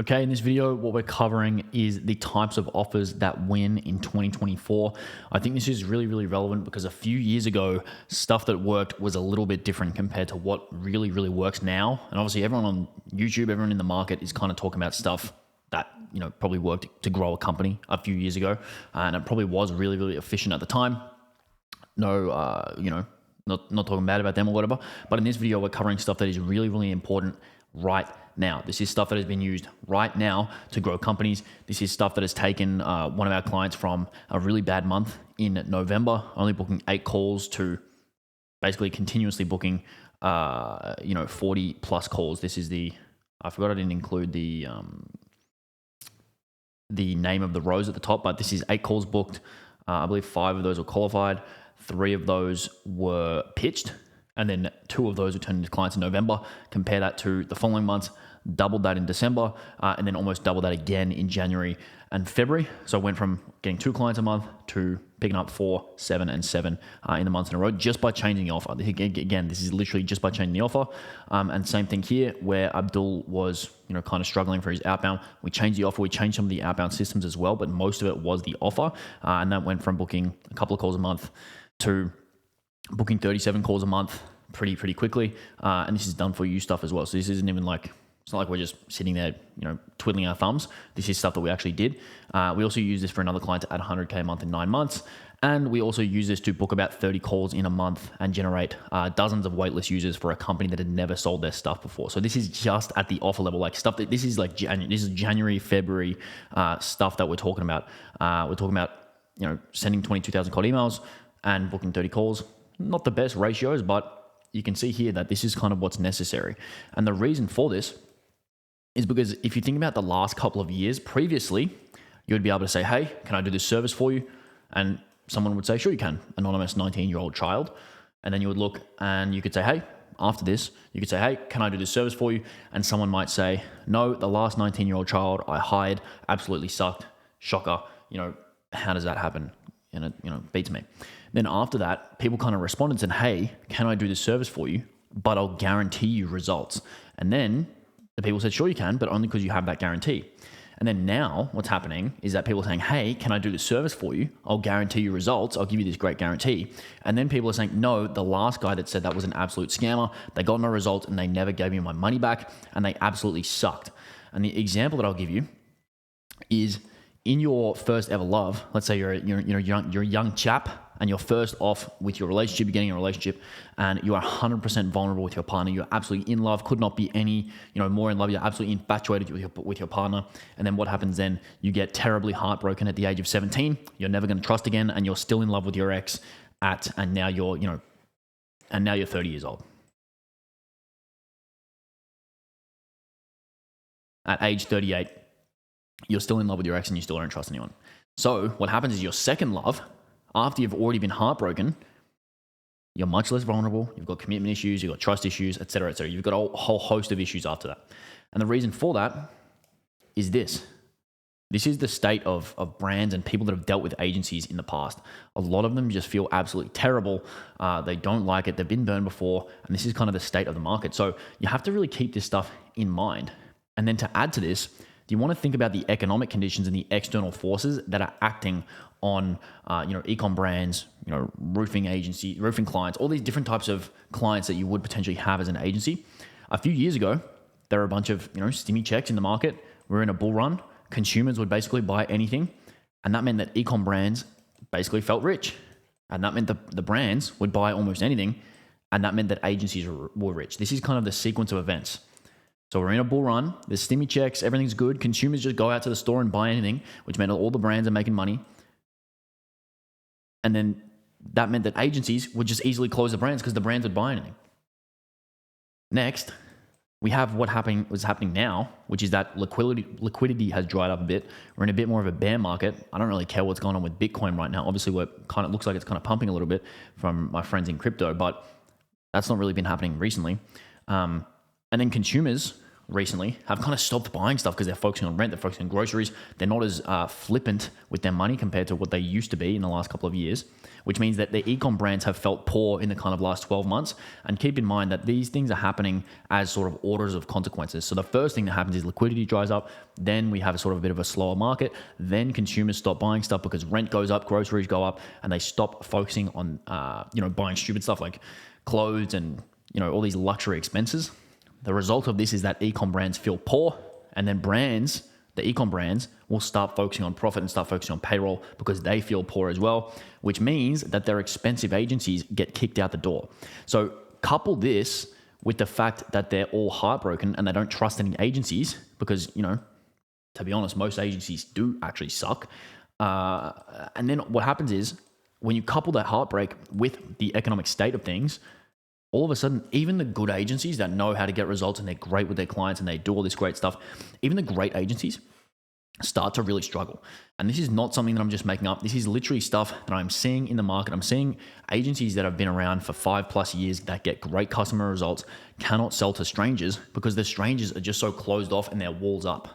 Okay, in this video, what we're covering is the types of offers that win in 2024. I think this is really, really relevant because a few years ago, stuff that worked was a little bit different compared to what really, really works now. And obviously everyone on YouTube, everyone in the market is kind of talking about stuff that, probably worked to grow a company a few years ago. And it probably was really, really efficient at the time. No, not talking bad about them or whatever. But in this video, we're covering stuff that is really, really important right now. This is stuff that has been used right now to grow companies. This is stuff that has taken one of our clients from a really bad month in November, only booking 8 calls, to basically continuously booking 40 plus calls. This is I forgot I didn't include the name of the rows at the top, but this is 8 calls booked. I believe 5 of those were qualified, 3 of those were pitched, and then 2 of those were turned into clients in November. Compare that to the following months, doubled that in December, and then almost doubled that again in January and February. So I went from getting 2 clients a month to picking up 4, 7, and 7 in the months in a row, just by changing the offer. Again, this is literally just by changing the offer. And same thing here, where Abdul was kind of struggling for his outbound. We changed the offer. We changed some of the outbound systems as well, but most of it was the offer. And that went from booking a couple of calls a month to booking 37 calls a month pretty quickly. And this is done for you stuff as well. So this isn't even like, it's not like we're just sitting there, twiddling our thumbs. This is stuff that we actually did. We also use this for another client to add 100K a month in 9 months. And we also use this to book about 30 calls in a month and generate dozens of waitlist users for a company that had never sold their stuff before. So this is just at the offer level, like stuff that this is like this is January, February stuff that we're talking about. We're talking about, sending 22,000 cold emails and booking 30 calls. Not the best ratios, but you can see here that this is kind of what's necessary. And the reason for this is because if you think about the last couple of years, previously, you would be able to say, hey, can I do this service for you? And someone would say, sure you can, anonymous 19-year-old child. And then you would look and you could say, hey, after this, you could say, hey, can I do this service for you? And someone might say, no, the last 19-year-old child I hired absolutely sucked. Shocker. How does that happen? And it beats me. Then after that, people kind of responded and said, hey, can I do this service for you? But I'll guarantee you results. And then the people said, sure you can, but only because you have that guarantee. And then now what's happening is that people are saying, hey, can I do this service for you? I'll guarantee you results. I'll give you this great guarantee. And then people are saying, no, the last guy that said that was an absolute scammer. They got no results and they never gave me my money back and they absolutely sucked. And the example that I'll give you is in your first ever love. Let's say you're a young chap and you're first off with your relationship, you're getting a relationship, and you are 100% vulnerable with your partner. You're absolutely in love, could not be any more in love. You're absolutely infatuated with your partner. And then what happens then? You get terribly heartbroken at the age of 17. You're never going to trust again, and you're still in love with your ex and now you're 30 years old. At age 38, you're still in love with your ex and you still don't trust anyone. So what happens is your second love, after you've already been heartbroken, you're much less vulnerable. You've got commitment issues, you've got trust issues, et cetera, et cetera. You've got a whole host of issues after that. And the reason for that is this. This is the state of brands and people that have dealt with agencies in the past. A lot of them just feel absolutely terrible. They don't like it. They've been burned before. And this is kind of the state of the market. So you have to really keep this stuff in mind. And then to add to this, you want to think about the economic conditions and the external forces that are acting on, e-com brands, roofing agency, roofing clients, all these different types of clients that you would potentially have as an agency. A few years ago, there were a bunch of, stimmy checks in the market. We're in a bull run. Consumers would basically buy anything. And that meant that e-com brands basically felt rich. And that meant the brands would buy almost anything. And that meant that agencies were rich. This is kind of the sequence of events. So we're in a bull run, there's stimmy checks, everything's good. Consumers just go out to the store and buy anything, which meant all the brands are making money. And then that meant that agencies would just easily close the brands because the brands would buy anything. Next, we have what's happening now, which is that liquidity has dried up a bit. We're in a bit more of a bear market. I don't really care what's going on with Bitcoin right now. Obviously, looks like it's kind of pumping a little bit from my friends in crypto, but that's not really been happening recently. And then consumers, recently have kind of stopped buying stuff because they're focusing on rent, they're focusing on groceries. They're not as flippant with their money compared to what they used to be in the last couple of years, which means that the e-com brands have felt poor in the kind of last 12 months. And keep in mind that these things are happening as sort of orders of consequences. So the first thing that happens is liquidity dries up. Then we have a sort of a bit of a slower market. Then consumers stop buying stuff because rent goes up, groceries go up, and they stop focusing on, buying stupid stuff like clothes and, all these luxury expenses. The result of this is that e-com brands feel poor, and then the e-com brands will start focusing on profit and start focusing on payroll because they feel poor as well, which means that their expensive agencies get kicked out the door. So couple this with the fact that they're all heartbroken and they don't trust any agencies because, to be honest, most agencies do actually suck. And then what happens is when you couple that heartbreak with the economic state of things, all of a sudden, even the good agencies that know how to get results and they're great with their clients and they do all this great stuff, even the great agencies start to really struggle. And this is not something that I'm just making up. This is literally stuff that I'm seeing in the market. I'm seeing agencies that have been around for 5+ years that get great customer results cannot sell to strangers because the strangers are just so closed off and their walls up.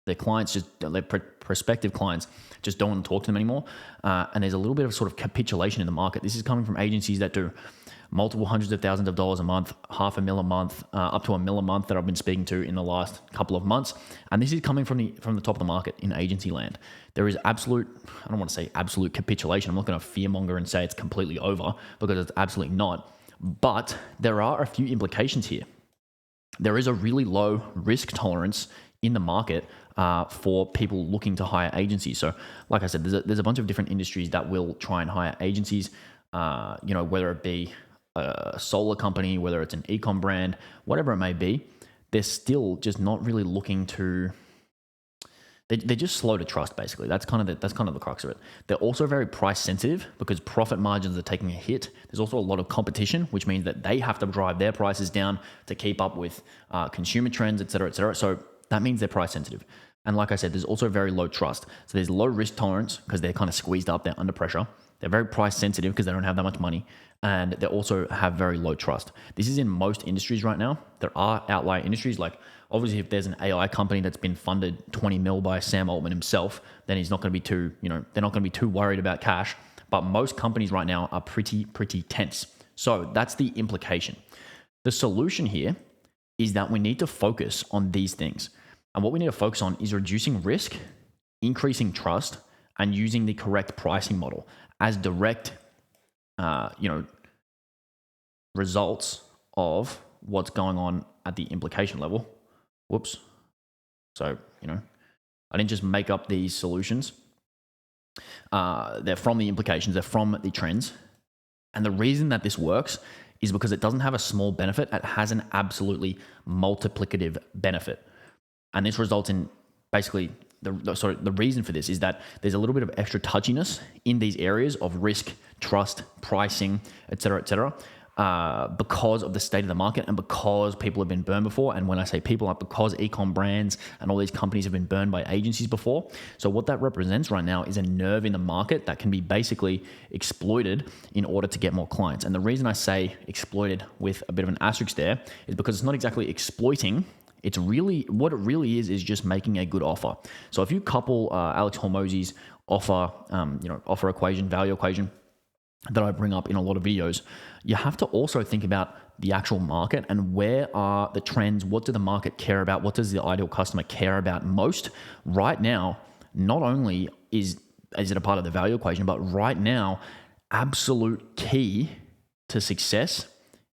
Their clients, their prospective clients just don't want to talk to them anymore. And there's a little bit of sort of capitulation in the market. This is coming from agencies that do multiple hundreds of thousands of dollars a month, $500,000 a month, up to $1 million a month that I've been speaking to in the last couple of months. And this is coming from the top of the market in agency land. There is absolute, I don't want to say absolute capitulation. I'm not going to fearmonger and say it's completely over because it's absolutely not. But there are a few implications here. There is a really low risk tolerance in the market for people looking to hire agencies. So like I said, there's a bunch of different industries that will try and hire agencies, whether it be a solar company, whether it's an e-com brand, whatever it may be, they're still just not really looking to. They're just slow to trust. Basically, that's kind of the crux of it. They're also very price sensitive because profit margins are taking a hit. There's also a lot of competition, which means that they have to drive their prices down to keep up with consumer trends, et cetera, et cetera. So that means they're price sensitive. And like I said, there's also very low trust. So there's low risk tolerance because they're kind of squeezed up, they're under pressure. They're very price sensitive because they don't have that much money. And they also have very low trust. This is in most industries right now. There are outlier industries, like obviously if there's an AI company that's been funded 20 mil by Sam Altman himself, then he's not going to be too, they're not going to be too worried about cash. But most companies right now are pretty tense. So that's the implication. The solution here is that we need to focus on these things. And what we need to focus on is reducing risk, increasing trust, and using the correct pricing model as direct, results of what's going on at the implication level. Whoops. So, I didn't just make up these solutions. They're from the implications, they're from the trends. And the reason that this works is because it doesn't have a small benefit, it has an absolutely multiplicative benefit. And this results in basically the reason for this is that there's a little bit of extra touchiness in these areas of risk, trust, pricing, et cetera, because of the state of the market and because people have been burned before. And when I say people, because e-com brands and all these companies have been burned by agencies before. So what that represents right now is a nerve in the market that can be basically exploited in order to get more clients. And the reason I say exploited with a bit of an asterisk there is because it's not exactly exploiting. It's really, what it really is just making a good offer. So if you couple Alex Hormozi's offer equation, value equation that I bring up in a lot of videos, you have to also think about the actual market and where are the trends, what do the market care about, what does the ideal customer care about most. Right now, not only is it a part of the value equation, but right now, absolute key to success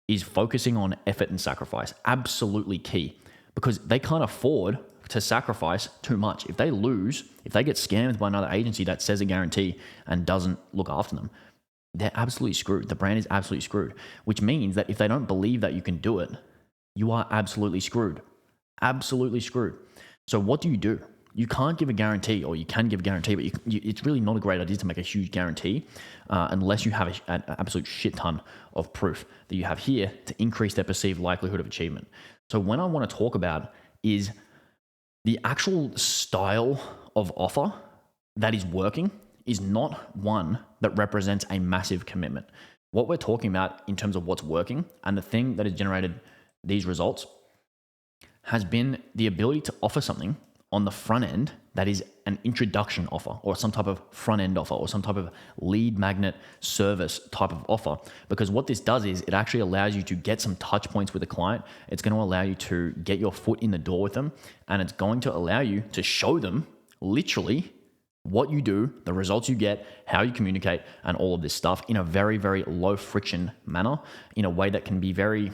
is focusing on effort and sacrifice. Absolutely key. Because they can't afford to sacrifice too much. If they lose, if they get scammed by another agency that says a guarantee and doesn't look after them, they're absolutely screwed. The brand is absolutely screwed, which means that if they don't believe that you can do it, you are absolutely screwed. Absolutely screwed. So what do? You can't give a guarantee, or you can give a guarantee, but it's really not a great idea to make a huge guarantee unless you have an absolute shit ton of proof that you have here to increase their perceived likelihood of achievement. So when I want to talk about is the actual style of offer that is working is not one that represents a massive commitment. What we're talking about in terms of what's working and the thing that has generated these results has been the ability to offer something on the front end that is an introduction offer or some type of front end offer or some type of lead magnet service type of offer. Because what this does is it actually allows you to get some touch points with a client. It's going to allow you to get your foot in the door with them, and it's going to allow you to show them literally what you do, the results you get, how you communicate, and all of this stuff in a very, very low friction manner, in a way that can be very,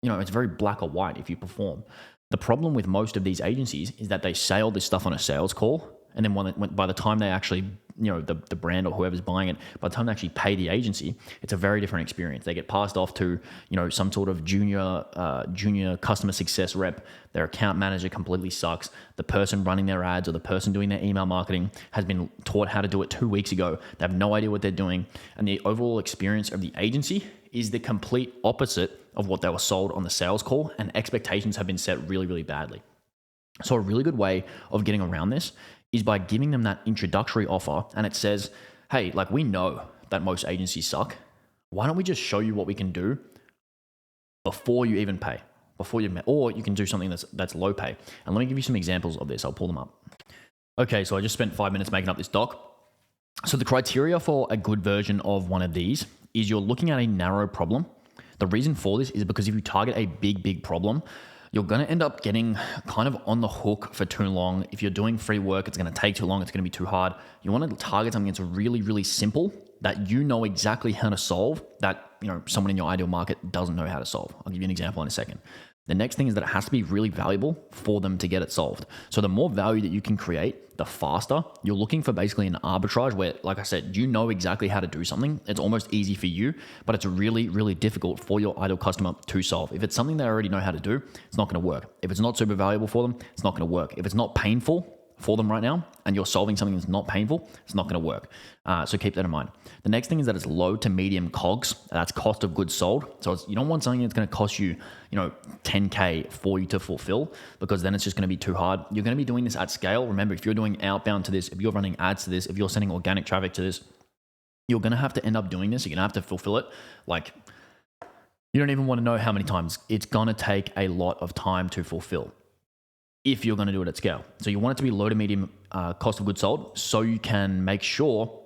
it's very black or white if you perform. The problem with most of these agencies is that they say all this stuff on a sales call, and then by the time they actually, the brand or whoever's buying it, by the time they actually pay the agency, it's a very different experience. They get passed off to, some sort of junior customer success rep. Their account manager completely sucks. The person running their ads or the person doing their email marketing has been taught how to do it 2 weeks ago. They have no idea what they're doing. And the overall experience of the agency is the complete opposite of what they were sold on the sales call, and expectations have been set really, really badly. So a really good way of getting around this is by giving them that introductory offer, and it says, hey, like, we know that most agencies suck. Why don't we just show you what we can do before you even pay, or you can do something that's low pay. And let me give you some examples of this. I'll pull them up. Okay, so I just spent 5 minutes making up this doc. So the criteria for a good version of one of these is you're looking at a narrow problem. The reason for this is because if you target a big problem, you're going to end up getting kind of on the hook for too long. If you're doing free work, it's going to take too long. It's going to be too hard. You want to target something that's really, really simple that you know exactly how to solve, that someone in your ideal market doesn't know how to solve. I'll give you an example in a second. The next thing is that it has to be really valuable for them to get it solved. So the more value that you can create, the faster. You're looking for basically an arbitrage where, like I said, you know exactly how to do something. It's almost easy for you, but it's really, really difficult for your ideal customer to solve. If it's something they already know how to do, it's not going to work. If it's not super valuable for them, it's not going to work. If it's not painful for them right now and you're solving something that's not painful, it's not going to work. So keep that in mind. The next thing is that it's low to medium COGS. That's cost of goods sold. So you don't want something that's going to cost you, $10K for you to fulfill, because then it's just going to be too hard. You're going to be doing this at scale. Remember, if you're doing outbound to this, if you're running ads to this, if you're sending organic traffic to this, you're going to have to end up doing this. You're going to have to fulfill it. Like, you don't even want to know how many times. It's going to take a lot of time to fulfill if you're going to do it at scale. So you want it to be low to medium cost of goods sold, so you can make sure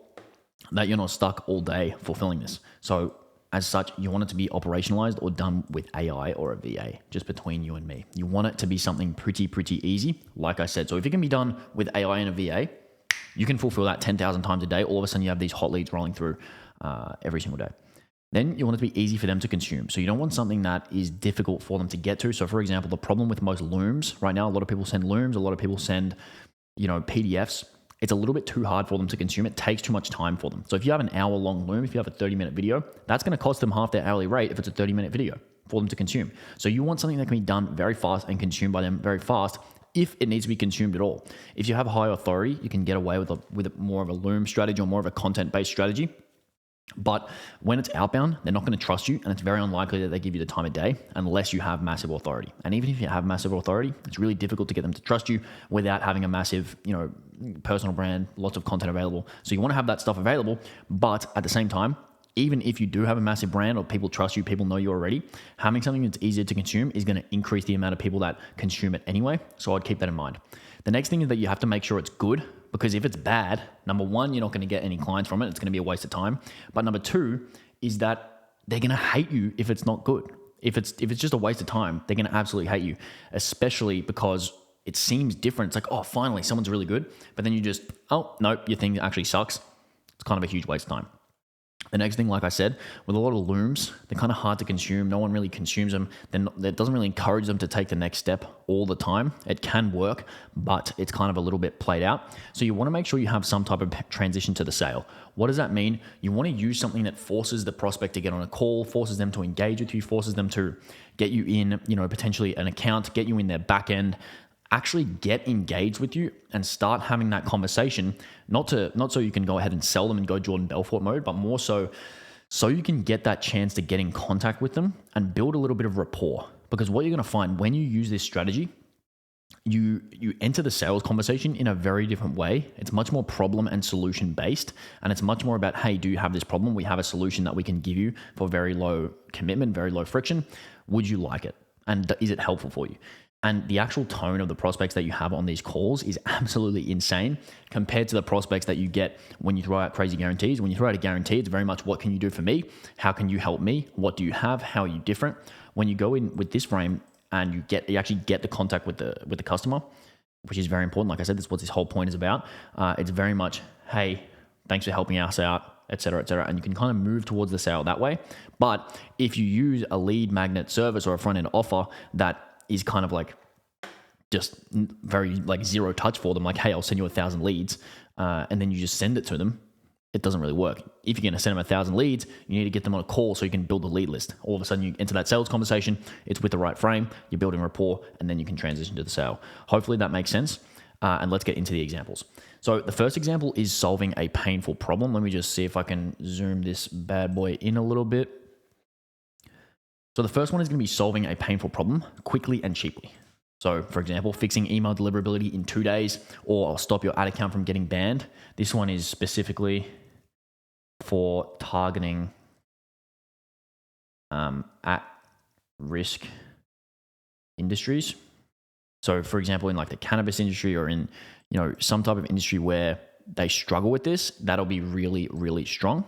that you're not stuck all day fulfilling this. So as such, you want it to be operationalized or done with AI or a VA, just between you and me. You want it to be something pretty easy, like I said. So if it can be done with AI and a VA, you can fulfill that 10,000 times a day. All of a sudden you have these hot leads rolling through every single day. Then you want it to be easy for them to consume. So you don't want something that is difficult for them to get to. So for example, the problem with most looms right now, a lot of people send looms, a lot of people send, PDFs. It's a little bit too hard for them to consume. It takes too much time for them. So if you have an hour-long loom, if you have a 30-minute video, that's going to cost them half their hourly rate if it's a 30-minute video for them to consume. So you want something that can be done very fast and consumed by them very fast, if it needs to be consumed at all. If you have high authority, you can get away with more of a loom strategy or more of a content-based strategy. But when it's outbound, they're not going to trust you, and it's very unlikely that they give you the time of day unless you have massive authority. And even if you have massive authority, it's really difficult to get them to trust you without having a massive, personal brand, lots of content available. So you want to have that stuff available, but at the same time, even if you do have a massive brand or people trust you, people know you already, having something that's easier to consume is going to increase the amount of people that consume it anyway. So I'd keep that in mind. The next thing is that you have to make sure it's good, because if it's bad, number one, you're not going to get any clients from it. It's going to be a waste of time. But number two is that they're going to hate you if it's not good. If it's just a waste of time, they're going to absolutely hate you, especially because it seems different. It's like, oh, finally, someone's really good. But then you just, oh, nope, your thing actually sucks. It's kind of a huge waste of time. The next thing, like I said, with a lot of looms, they're kind of hard to consume. No one really consumes them. Then that doesn't really encourage them to take the next step all the time. It can work, but it's kind of a little bit played out. So you want to make sure you have some type of transition to the sale. What does that mean? You want to use something that forces the prospect to get on a call, forces them to engage with you, forces them to get you in, potentially an account, get you in their back end, actually get engaged with you and start having that conversation, not so you can go ahead and sell them and go Jordan Belfort mode, but more so you can get that chance to get in contact with them and build a little bit of rapport. Because what you're going to find when you use this strategy, you enter the sales conversation in a very different way. It's much more problem and solution based, and it's much more about, hey, do you have this problem? We have a solution that we can give you for very low commitment, very low friction. Would you like it? And is it helpful for you? And the actual tone of the prospects that you have on these calls is absolutely insane compared to the prospects that you get when you throw out crazy guarantees. When you throw out a guarantee, it's very much, what can you do for me? How can you help me? What do you have? How are you different? When you go in with this frame and you actually get the contact with the customer, which is very important. Like I said, this is what this whole point is about. It's very much, hey, thanks for helping us out, et cetera, et cetera. And you can kind of move towards the sale that way. But if you use a lead magnet service or a front end offer that is kind of like just very like zero touch for them, like, hey, I'll send you 1,000 leads, and then you just send it to them, it doesn't really work. If you're going to send them 1,000 leads, you need to get them on a call so you can build a lead list. All of a sudden you enter that sales conversation, it's with the right frame, you're building rapport, and then you can transition to the sale. Hopefully that makes sense. And let's get into the examples. So the first example is solving a painful problem. Let me just see if I can zoom this bad boy in a little bit. So the first one is going to be solving a painful problem quickly and cheaply. So for example, fixing email deliverability in 2 days, or I'll stop your ad account from getting banned. This one is specifically for targeting at-risk industries. So for example, in like the cannabis industry or in, some type of industry where they struggle with this, that'll be really, really strong.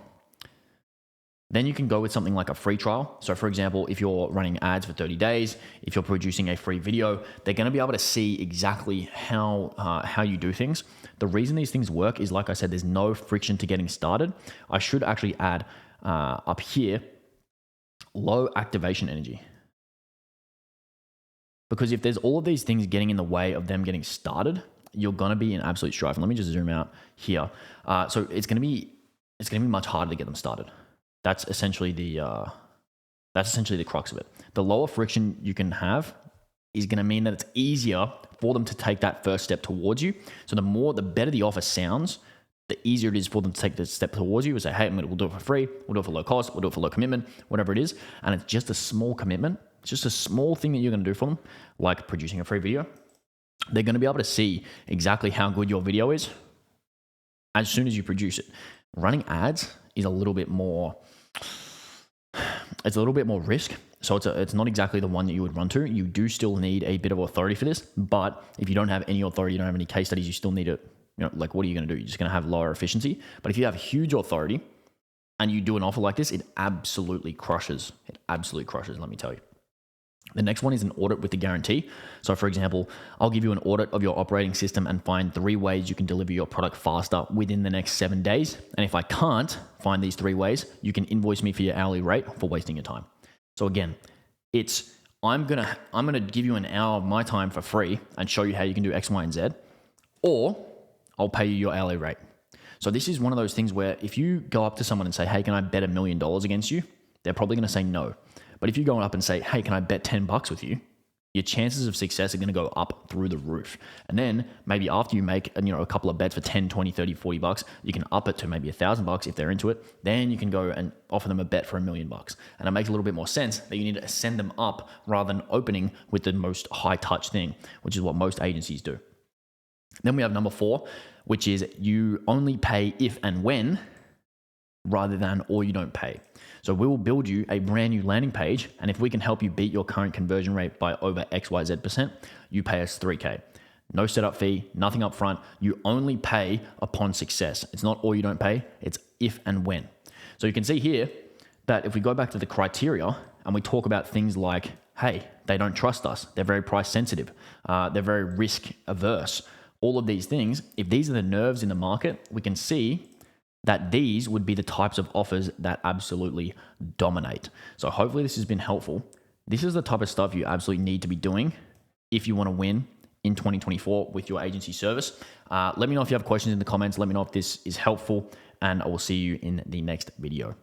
Then you can go with something like a free trial. So for example, if you're running ads for 30 days, if you're producing a free video, they're going to be able to see exactly how you do things. The reason these things work is, like I said, there's no friction to getting started. I should actually add up here, low activation energy. Because if there's all of these things getting in the way of them getting started, you're going to be in absolute strife. And let me just zoom out here. So it's going to be much harder to get them started. That's essentially the crux of it. The lower friction you can have is going to mean that it's easier for them to take that first step towards you. So the better the offer sounds, the easier it is for them to take the step towards you and say, hey, we'll do it for free, we'll do it for low cost, we'll do it for low commitment, whatever it is. And it's just a small commitment. It's just a small thing that you're going to do for them, like producing a free video. They're going to be able to see exactly how good your video is as soon as you produce it. Running ads is a little bit more risk. So it's not exactly the one that you would run to. You do still need a bit of authority for this, but if you don't have any authority, you don't have any case studies, you still need it. Like, what are you going to do? You're just going to have lower efficiency. But if you have huge authority and you do an offer like this, it absolutely crushes. Let me tell you. The next one is an audit with the guarantee. So for example, I'll give you an audit of your operating system and find 3 ways you can deliver your product faster within the next 7 days. And if I can't find these 3 ways, you can invoice me for your hourly rate for wasting your time. So again, I'm gonna give you an hour of my time for free and show you how you can do X, Y, and Z, or I'll pay you your hourly rate. So this is one of those things where if you go up to someone and say, hey, can I bet $1 million against you? They're probably going to say no. But if you go up and say, hey, can I bet $10 with you? Your chances of success are going to go up through the roof. And then maybe after you make a couple of bets for 10, 20, 30, $40, you can up it to maybe $1,000 if they're into it. Then you can go and offer them a bet for $1 million. And it makes a little bit more sense that you need to send them up rather than opening with the most high touch thing, which is what most agencies do. Then we have number 4, which is you only pay if and when rather than or you don't pay. So we will build you a brand new landing page, and if we can help you beat your current conversion rate by over XYZ%, you pay us $3K. No setup fee, nothing up front. You only pay upon success. It's not or you don't pay, it's if and when. So you can see here that if we go back to the criteria and we talk about things like, hey, they don't trust us, they're very price sensitive, they're very risk averse, all of these things, if these are the nerves in the market, we can see that these would be the types of offers that absolutely dominate. So hopefully this has been helpful. This is the type of stuff you absolutely need to be doing if you want to win in 2024 with your agency service. Let me know if you have questions in the comments. Let me know if this is helpful, and I will see you in the next video.